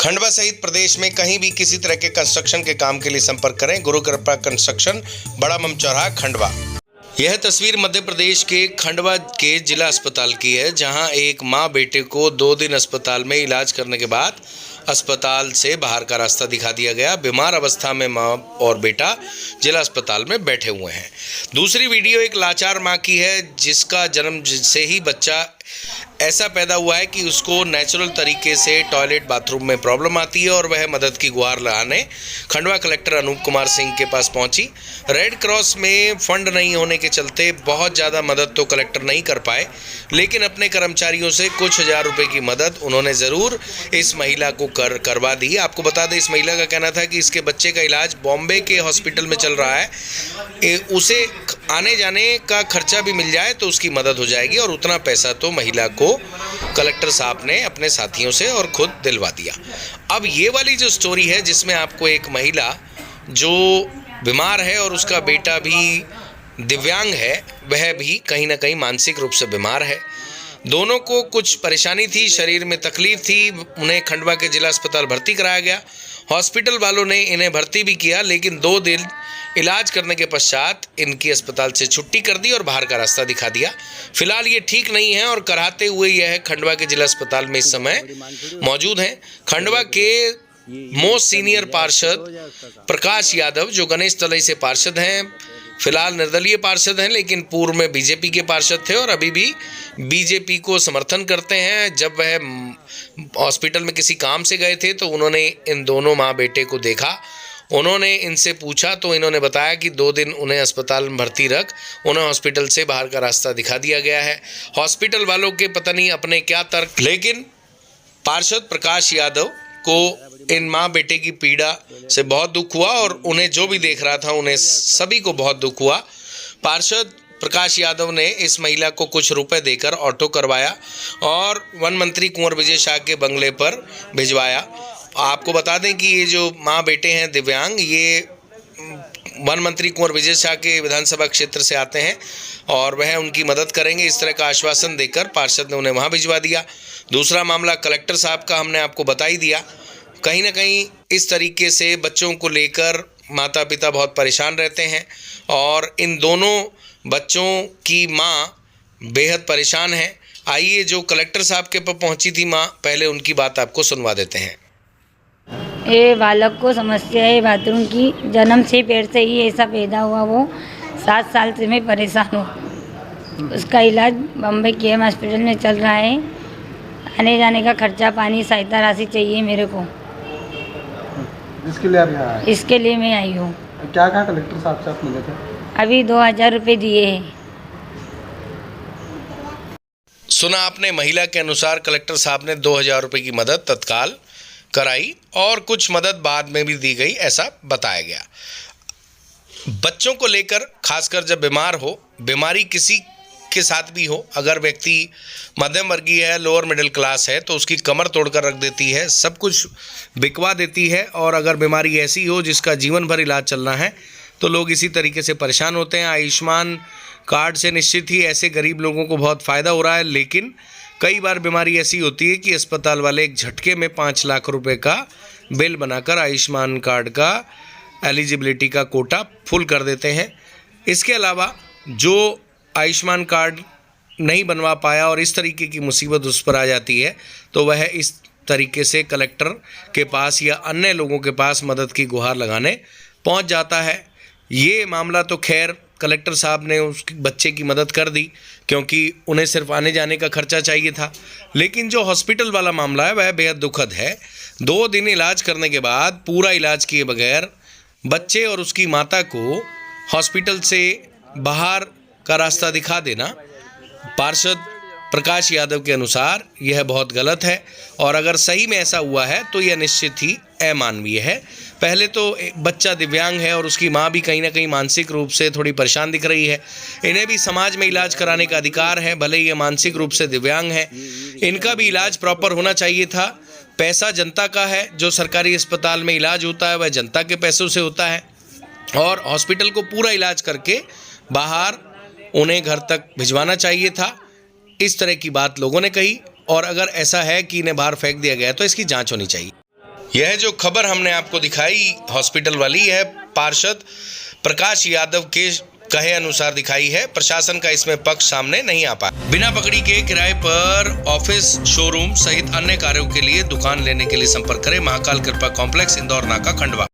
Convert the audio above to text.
खंडवा सहित प्रदेश में कहीं भी किसी तरह के कंस्ट्रक्शन के काम के लिए संपर्क करें। गुरु कृपा कंस्ट्रक्शन, बड़ा मम चौराहा, खंडवा। यह तस्वीर मध्य प्रदेश के खंडवा के जिला अस्पताल की है, जहां एक मां बेटे को 2 दिन अस्पताल में इलाज करने के बाद अस्पताल से बाहर का रास्ता दिखा दिया गया। बीमार अवस्था में मां और बेटा जिला अस्पताल में बैठे हुए हैं। दूसरी वीडियो एक लाचार मां की है, जिसका जन्म से ही बच्चा ऐसा पैदा हुआ है कि उसको नेचुरल तरीके से टॉयलेट बाथरूम में प्रॉब्लम आती है और वह मदद की गुहार लगाने खंडवा कलेक्टर अनूप कुमार सिंह के पास पहुंची। रेड क्रॉस में फंड नहीं होने के चलते बहुत ज़्यादा मदद तो कलेक्टर नहीं कर पाए, लेकिन अपने कर्मचारियों से कुछ हज़ार रुपए की मदद उन्होंने ज़रूर इस महिला को करवा दी। आपको बता दें, इस महिला का कहना था कि इसके बच्चे का इलाज बॉम्बे के हॉस्पिटल में चल रहा है, उसे आने जाने का खर्चा भी मिल जाए तो उसकी मदद हो जाएगी, और उतना पैसा तो महिला को कलेक्टर साहब ने अपने साथियों से और खुद दिलवा दिया। अब ये वाली जो स्टोरी है, जिसमें आपको एक महिला जो बीमार है और उसका बेटा भी दिव्यांग है, वह भी कहीं ना कहीं मानसिक रूप से बीमार है। दोनों को कुछ परेशानी थी, शरीर में तकलीफ थी, उन्हें खंडवा के जिला अस्पताल भर्ती कराया गया। हॉस्पिटल वालों ने इन्हें भर्ती भी किया, लेकिन 2 दिन इलाज करने के पश्चात इनकी अस्पताल से छुट्टी कर दी और बाहर का रास्ता दिखा दिया। फिलहाल ये ठीक नहीं है और कराते हुए यह खंडवा के जिला अस्पताल में इस समय मौजूद हैं। खंडवा के मोस्ट सीनियर पार्षद प्रकाश यादव, जो गणेश तलई से पार्षद हैं, फिलहाल निर्दलीय पार्षद हैं, लेकिन पूर्व में बीजेपी के पार्षद थे और अभी भी बीजेपी को समर्थन करते हैं। जब वह हॉस्पिटल में किसी काम से गए थे तो उन्होंने इन दोनों माँ बेटे को देखा। उन्होंने इनसे पूछा तो इन्होंने बताया कि 2 दिन उन्हें अस्पताल में भर्ती रख उन्हें हॉस्पिटल से बाहर का रास्ता दिखा दिया गया है। हॉस्पिटल वालों के पता नहीं अपने क्या तर्क, लेकिन पार्षद प्रकाश यादव को इन माँ बेटे की पीड़ा से बहुत दुख हुआ और उन्हें जो भी देख रहा था उन्हें सभी को बहुत दुख हुआ। पार्षद प्रकाश यादव ने इस महिला को कुछ रुपए देकर ऑटो करवाया और वन मंत्री कुंवर विजय शाह के बंगले पर भिजवाया। आपको बता दें कि ये जो माँ बेटे हैं दिव्यांग, ये वन मंत्री कुंवर विजय शाह के विधानसभा क्षेत्र से आते हैं और वह उनकी मदद करेंगे, इस तरह का आश्वासन देकर पार्षद ने उन्हें वहाँ भिजवा दिया। दूसरा मामला कलेक्टर साहब का हमने आपको बता ही दिया। कहीं ना कहीं इस तरीके से बच्चों को लेकर माता पिता बहुत परेशान रहते हैं और इन दोनों बच्चों की माँ बेहद परेशान है। आइए, जो कलेक्टर साहब के पास पहुँची थी माँ, पहले उनकी बात आपको सुनवा देते हैं। ये बालक को समस्या है बाथरूम की, जन्म से पेट से ही ऐसा पैदा हुआ। वो 7 साल से मैं परेशान हूँ। उसका इलाज बम्बई के हॉस्पिटल में चल रहा है। आने जाने का खर्चा पानी सहायता राशि चाहिए मेरे को। इसके लिए आप यहाँ आए? इसके लिए मैं आई हूँ। क्या कहा कलेक्टर साहब से आप मिले थे? अभी 2000 रुपये दिए हैं। सुना आपने, महिला के अनुसार कलेक्टर साहब ने 2000 रुपये की मदद तत्काल कराई और कुछ मदद बाद में भी दी गई, ऐसा बताया गया। बच्चों को लेकर, खासकर जब बीमार हो, बीमारी किसी के साथ भी हो, अगर व्यक्ति मध्यम वर्गीय है, लोअर मिडिल क्लास है, तो उसकी कमर तोड़कर रख देती है, सब कुछ बिकवा देती है। और अगर बीमारी ऐसी हो जिसका जीवन भर इलाज चलना है तो लोग इसी तरीके से परेशान होते हैं। आयुष्मान कार्ड से निश्चित ही ऐसे गरीब लोगों को बहुत फ़ायदा हो रहा है, लेकिन कई बार बीमारी ऐसी होती है कि अस्पताल वाले एक झटके में 5 लाख रुपए का बिल बनाकर आयुष्मान कार्ड का एलिजिबिलिटी का कोटा फुल कर देते हैं। इसके अलावा जो आयुष्मान कार्ड नहीं बनवा पाया और इस तरीके की मुसीबत उस पर आ जाती है, तो वह इस तरीके से कलेक्टर के पास या अन्य लोगों के पास मदद की गुहार लगाने पहुंच जाता है। ये मामला तो खैर कलेक्टर साहब ने उस बच्चे की मदद कर दी, क्योंकि उन्हें सिर्फ आने जाने का खर्चा चाहिए था। लेकिन जो हॉस्पिटल वाला मामला है वह बेहद दुखद है। 2 दिन इलाज करने के बाद, पूरा इलाज किए बगैर बच्चे और उसकी माता को हॉस्पिटल से बाहर का रास्ता दिखा देना पार्षद प्रकाश यादव के अनुसार यह बहुत गलत है, और अगर सही में ऐसा हुआ है तो यह निश्चित ही अमानवीय है। पहले तो एक बच्चा दिव्यांग है और उसकी माँ भी कहीं ना कहीं मानसिक रूप से थोड़ी परेशान दिख रही है। इन्हें भी समाज में इलाज कराने का अधिकार है, भले ही ये मानसिक रूप से दिव्यांग है। इनका भी इलाज प्रॉपर होना चाहिए था। पैसा जनता का है, जो सरकारी अस्पताल में इलाज होता है वह जनता के पैसों से होता है, और हॉस्पिटल को पूरा इलाज करके बाहर उन्हें घर तक भिजवाना चाहिए था। इस तरह की बात लोगों ने कही, और अगर ऐसा है कि इन्हें बाहर फेंक दिया गया तो इसकी जांच होनी चाहिए। यह जो खबर हमने आपको दिखाई हॉस्पिटल वाली है पार्षद प्रकाश यादव के कहे अनुसार दिखाई है। प्रशासन का इसमें पक्ष सामने नहीं आ पाया। बिना पकड़ी के किराए पर ऑफिस, शोरूम सहित अन्य कार्यों के लिए दुकान लेने के लिए संपर्क करें महाकाल कृपा कॉम्प्लेक्स, इंदौर नाका, खंडवा।